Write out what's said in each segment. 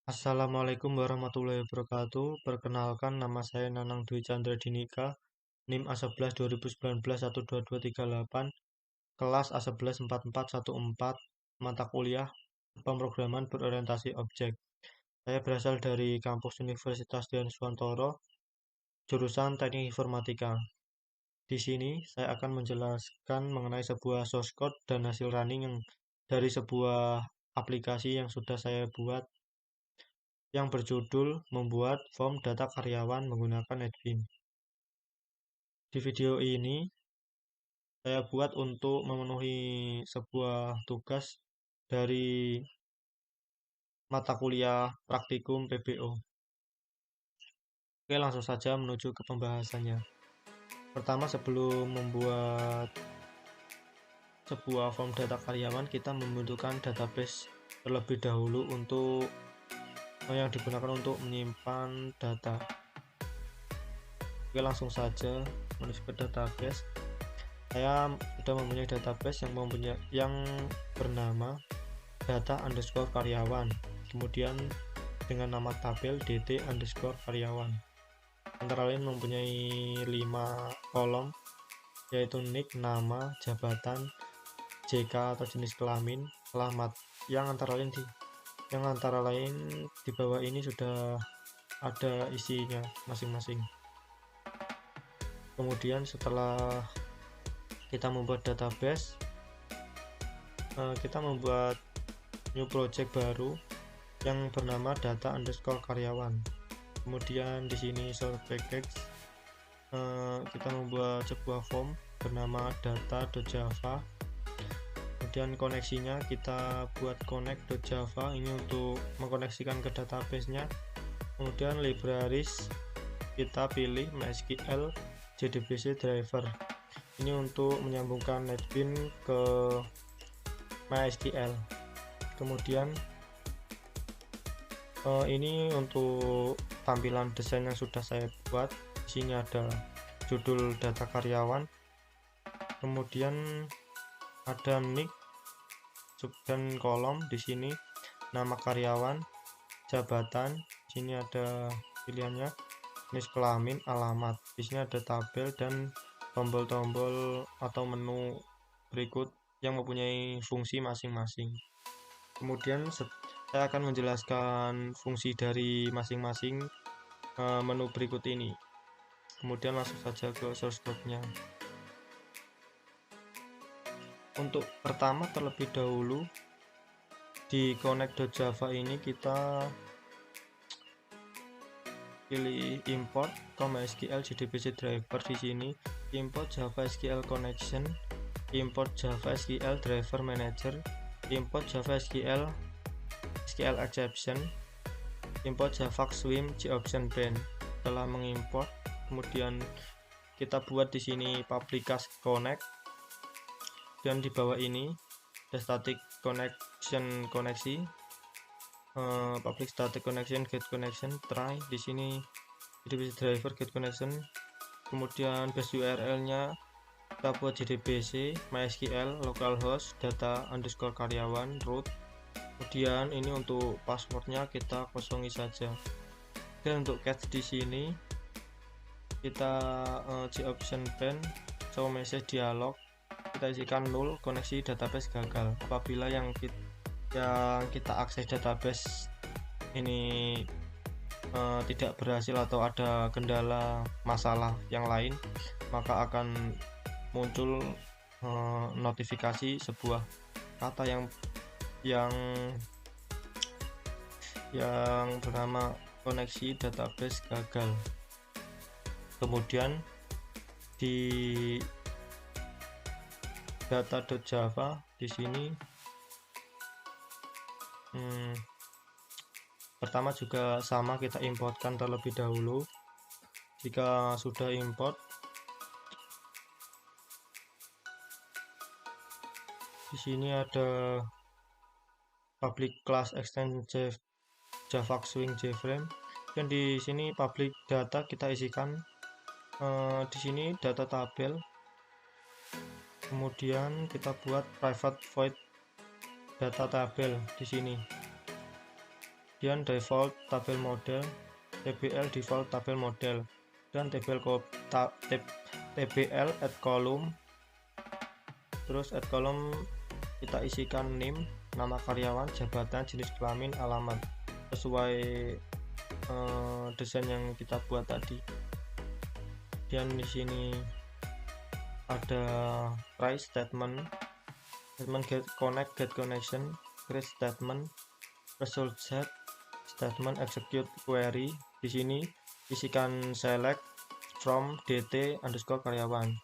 Assalamualaikum warahmatullahi wabarakatuh. Perkenalkan, nama saya Nanang Dwi Chandra Dinika, NIM A11 2019 12238, kelas A11 4414, mata kuliah pemrograman berorientasi objek. Saya berasal dari kampus Universitas Dianuswantoro, jurusan Teknik Informatika. Di sini saya akan menjelaskan mengenai sebuah source code dan hasil running dari sebuah aplikasi yang sudah saya buat yang berjudul membuat form data karyawan menggunakan NetBeans. Di video ini saya buat untuk memenuhi sebuah tugas dari mata kuliah praktikum PBO. Oke, langsung saja menuju ke pembahasannya. Pertama, sebelum membuat sebuah form data karyawan, kita membutuhkan database terlebih dahulu untuk yang digunakan untuk menyimpan data. Oke, langsung saja menuju ke database. Saya sudah mempunyai database yang bernama data_karyawan, kemudian dengan nama tabel dt_karyawan. Antara lain mempunyai 5 kolom, yaitu nick, nama, jabatan, JK atau jenis kelamin, alamat. Yang antara lain di bawah ini sudah ada isinya masing-masing. Kemudian setelah kita membuat database, kita membuat new project baru yang bernama data_karyawan. Kemudian di sini source package, kita membuat sebuah form bernama data.java. Kemudian koneksinya kita buat connect.java, ini untuk mengkoneksikan ke database-nya. Kemudian libraries kita pilih MySQL JDBC driver. Ini untuk menyambungkan NetBeans ke MySQL. Kemudian ini untuk tampilan desain yang sudah saya buat. Di sini ada judul data karyawan, kemudian ada nick dan kolom. Di sini nama karyawan, jabatan. Di sini ada pilihannya, jenis kelamin, alamat. Di sini ada tabel dan tombol-tombol atau menu berikut yang mempunyai fungsi masing-masing. Kemudian saya akan menjelaskan fungsi dari masing-masing menu berikut ini. Kemudian langsung saja ke source code-nya. Untuk pertama, terlebih dahulu di connect.java ini kita pilih import MySQL JDBC driver. Di sini import Java SQL connection, import Java SQL driver manager, import Java SQL exception, import Java Swim JOption band. Setelah mengimport, kemudian kita buat di sini public class connect, dan di bawah ini ada static connection koneksi, public static connection get connection try. Di sini JDBC driver get connection. Kemudian base URL-nya kita buat JDBC MySQL localhost data_karyawan root. Kemudian ini untuk passwordnya kita kosongi saja. Dan untuk cache di sini kita JOption band show message dialog, kita isikan 0, koneksi database gagal. Apabila yang kita akses database ini tidak berhasil atau ada kendala masalah yang lain, maka akan muncul notifikasi sebuah kata yang bernama koneksi database gagal. Kemudian di data.java di sini pertama juga sama, kita importkan terlebih dahulu. Jika sudah import, di sini ada public class extension Java Swing JFrame, dan di sini public data kita isikan di sini data tabel. Kemudian kita buat private void data tabel di sini. kemudian default tabel model, tbl default tabel model, dan tbl add column. Terus add column kita isikan name, nama karyawan, jabatan, jenis kelamin, alamat sesuai desain yang kita buat tadi. Dan di sini ada try statement get connect, get connection, create statement, result set statement, execute query. Di sini isikan select from dt underscore karyawan.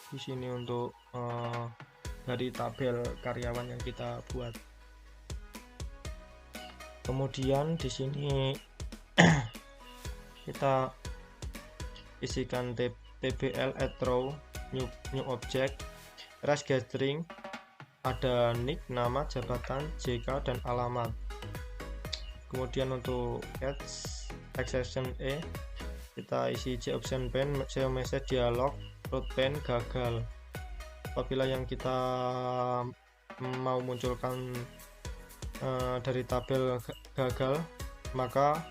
Di sini untuk dari tabel karyawan yang kita buat. Kemudian di sini kita isikan tbl add row, new object, trash gathering, ada nick, nama, jabatan, JK, dan alamat. Kemudian untuk catch exception kita isi option pen, show message dialog, root pen gagal. Apabila yang kita mau munculkan dari tabel gagal, maka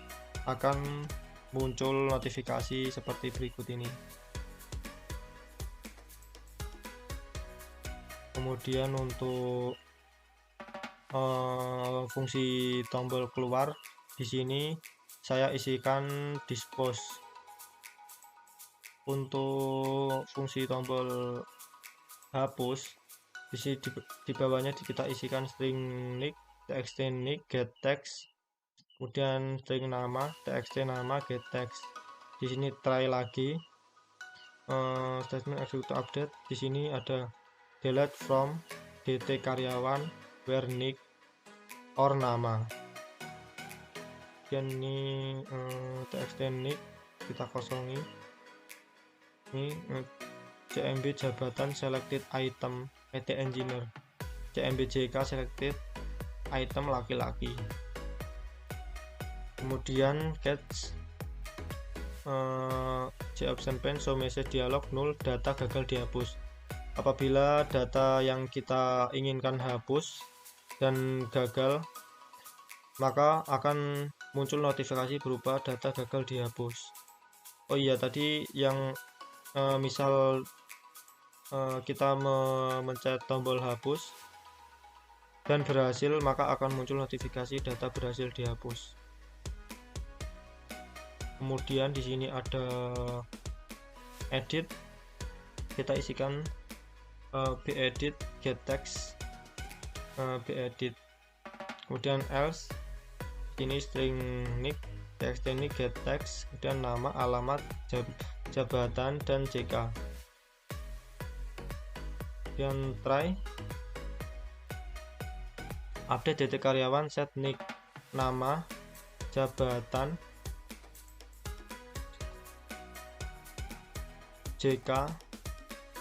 akan muncul notifikasi seperti berikut ini. Kemudian untuk fungsi tombol keluar, di sini saya isikan dispose. Untuk fungsi tombol hapus, di bawahnya kita isikan string nick, txt nick, get text, kemudian string nama, txt nama, get text. Di sini try lagi, statement execute update. Di sini ada delete from dt karyawan where nick or nama. Dan ini txt nick kita kosongi. Ini cmb jabatan selected item IT engineer, cmb jk selected item laki-laki. Kemudian catch option pen show message dialog null, data gagal dihapus. Apabila data yang kita inginkan hapus dan gagal, maka akan muncul notifikasi berupa data gagal dihapus. Oh iya, tadi yang misal kita memencet tombol hapus dan berhasil, maka akan muncul notifikasi data berhasil dihapus. Kemudian di sini ada edit, kita isikan bedit get text, bedit. Kemudian else, ini string nick, txt nick, get text, kemudian nama, alamat, jabatan, dan JK. Kemudian try update dt karyawan, set nick, nama, jabatan, JK,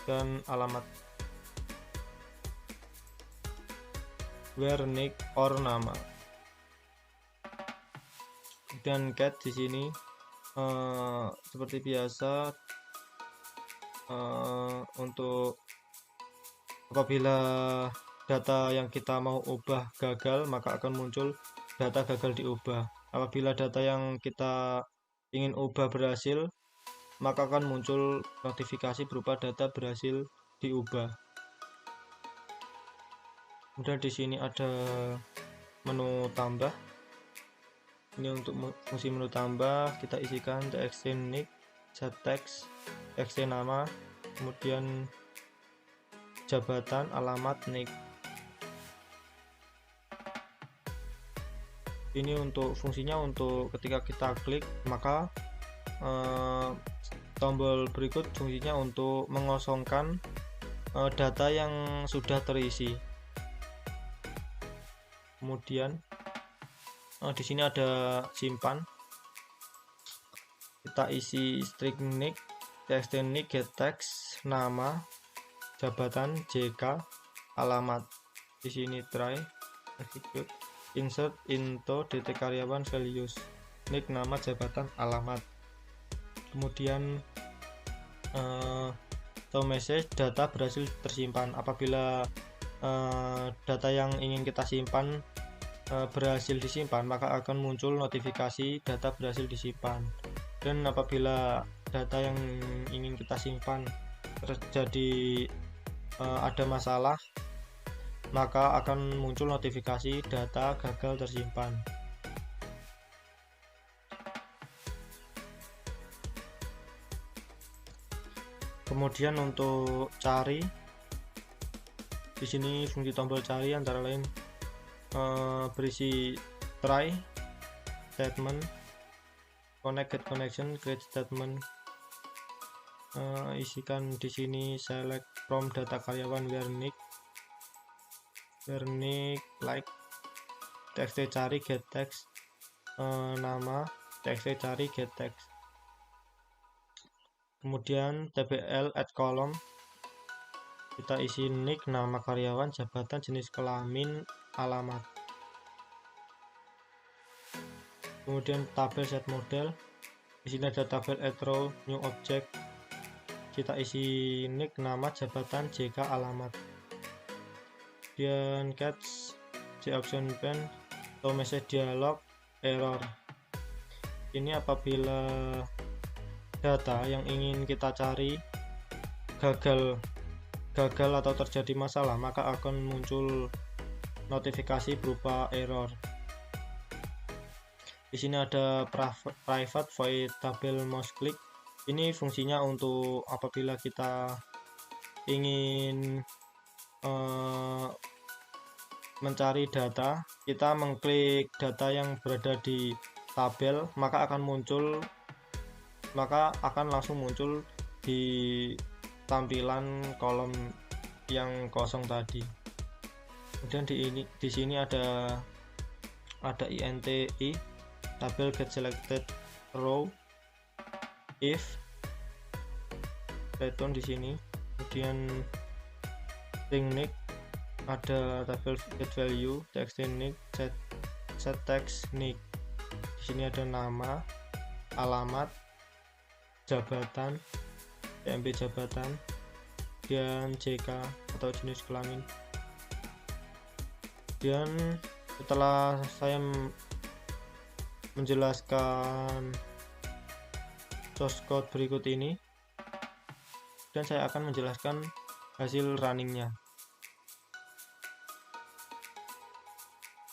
dan alamat, where nick or nama. Dan cat di sini seperti biasa, untuk apabila data yang kita mau ubah gagal, maka akan muncul data gagal diubah. Apabila data yang kita ingin ubah berhasil, maka akan muncul notifikasi berupa data berhasil diubah. Kemudian di sini ada menu tambah. Ini untuk fungsi menu tambah, kita isikan txt nick, set text, txt nama, kemudian jabatan, alamat, nick. Ini untuk fungsinya, untuk ketika kita klik, maka tombol berikut fungsinya untuk mengosongkan data yang sudah terisi. Kemudian di sini ada simpan, kita isi string nick, txt nick, get text, nama, jabatan, JK, alamat. Di sini try, execute, insert into dt karyawan values, nick, nama, jabatan, alamat. Kemudian show message data berhasil tersimpan. Apabila data yang ingin kita simpan berhasil disimpan, maka akan muncul notifikasi data berhasil disimpan. Dan apabila data yang ingin kita simpan terjadi ada masalah, maka akan muncul notifikasi data gagal tersimpan. Kemudian untuk cari, di sini fungsi tombol cari antara lain berisi try statement, connect, get connection, create statement. Isikan di sini select from data karyawan where nick like, txt cari get text, nama, txt cari get text. Kemudian tbl add column, kita isi nick, nama karyawan, jabatan, jenis kelamin, alamat. Kemudian tabel set model, di sini ada tabel add row, new object, kita isi nick, nama, jabatan, JK, alamat. Kemudian catch J option pen atau message dialog error. Ini apabila data yang ingin kita cari gagal atau terjadi masalah, maka akan muncul notifikasi berupa error. Di sini ada private void tabel mouse click. Ini fungsinya untuk apabila kita ingin mencari data, kita mengklik data yang berada di tabel, maka akan langsung muncul di tampilan kolom yang kosong tadi. Kemudian di sini ada INTI tabel get selected row if return di sini. Kemudian string nick, ada tabel get value, text nick, set text nick. Di sini ada nama, alamat, jabatan, TMP jabatan, dan JK atau jenis kelamin. Dan setelah saya menjelaskan source code berikut ini, dan saya akan menjelaskan hasil runningnya.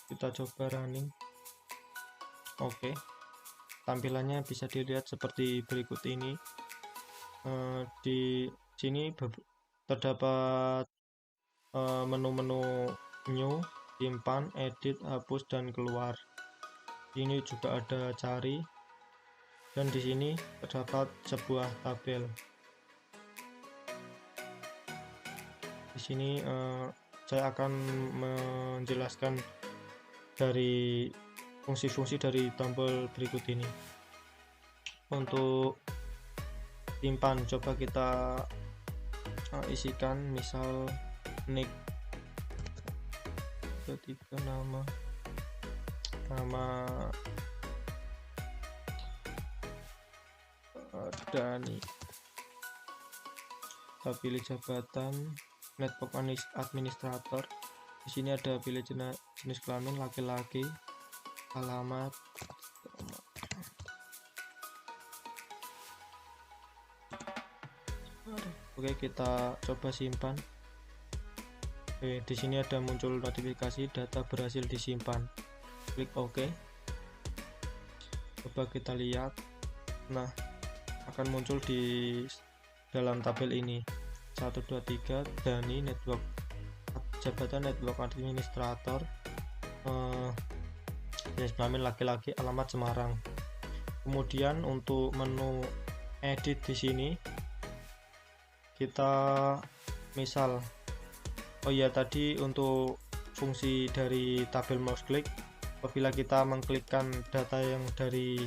Kita coba running. Oke, tampilannya bisa dilihat seperti berikut ini. Di sini terdapat menu-menu new, simpan, edit, hapus, dan keluar. Ini juga ada cari, dan di sini terdapat sebuah tabel. Di sini saya akan menjelaskan dari fungsi-fungsi dari tombol berikut ini. Untuk simpan, coba kita isikan misal nick, ketika nama Dani. Kita pilih jabatan network administrator. Di sini ada pilih jenis kelamin laki-laki, alamat. Oke, kita coba simpan. Oke, di sini ada muncul notifikasi data berhasil disimpan. Klik OK. Coba kita lihat. Nah, akan muncul di dalam tabel ini 123 Dani network, jabatan network administrator, jenis kelamin laki-laki, alamat Semarang. Kemudian untuk menu edit di sini kita misal, tadi untuk fungsi dari tabel mouse click, apabila kita mengklikkan data yang dari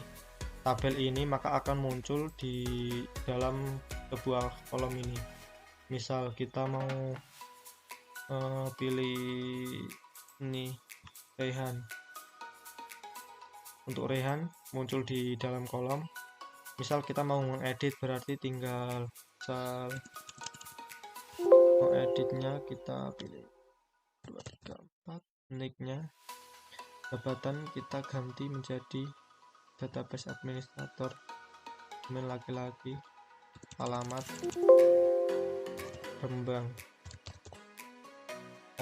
tabel ini, maka akan muncul di dalam sebuah kolom ini. Misal kita mau pilih ini Rehan. Untuk Rehan muncul di dalam kolom. Misal kita mau mengedit, berarti tinggal mau editnya kita pilih 2, 3, 4 nicknya, Jabatan kita ganti menjadi database administrator, email laki-laki, alamat Rembang.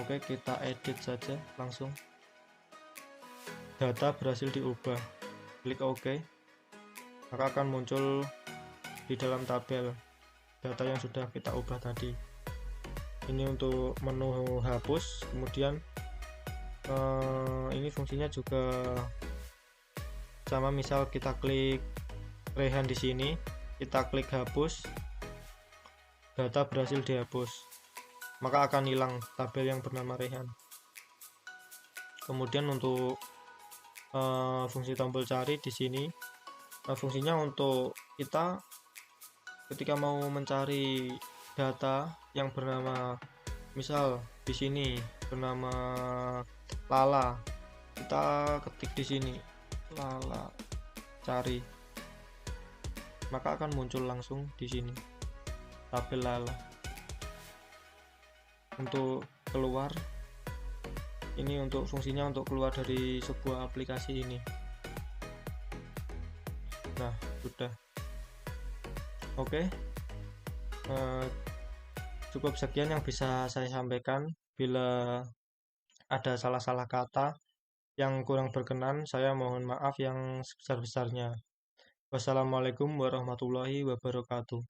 Oke, kita edit saja langsung. Data berhasil diubah, klik OK, maka akan muncul di dalam tabel data yang sudah kita ubah tadi. Ini untuk menu hapus, kemudian ini fungsinya juga sama, misal kita klik Rehan di sini, kita klik hapus, data berhasil dihapus, maka akan hilang tabel yang bernama Rehan. Kemudian untuk fungsi tombol cari di sini, fungsinya untuk kita ketika mau mencari data yang bernama, misal di sini bernama Lala, kita ketik di sini Lala cari, maka akan muncul langsung di sini tabel Lala. Untuk keluar, ini untuk fungsinya untuk keluar dari sebuah aplikasi ini. Nah, sudah. Oke, cukup sekian yang bisa saya sampaikan. Bila ada salah-salah kata yang kurang berkenan, saya mohon maaf yang sebesar-besarnya. Wassalamualaikum warahmatullahi wabarakatuh.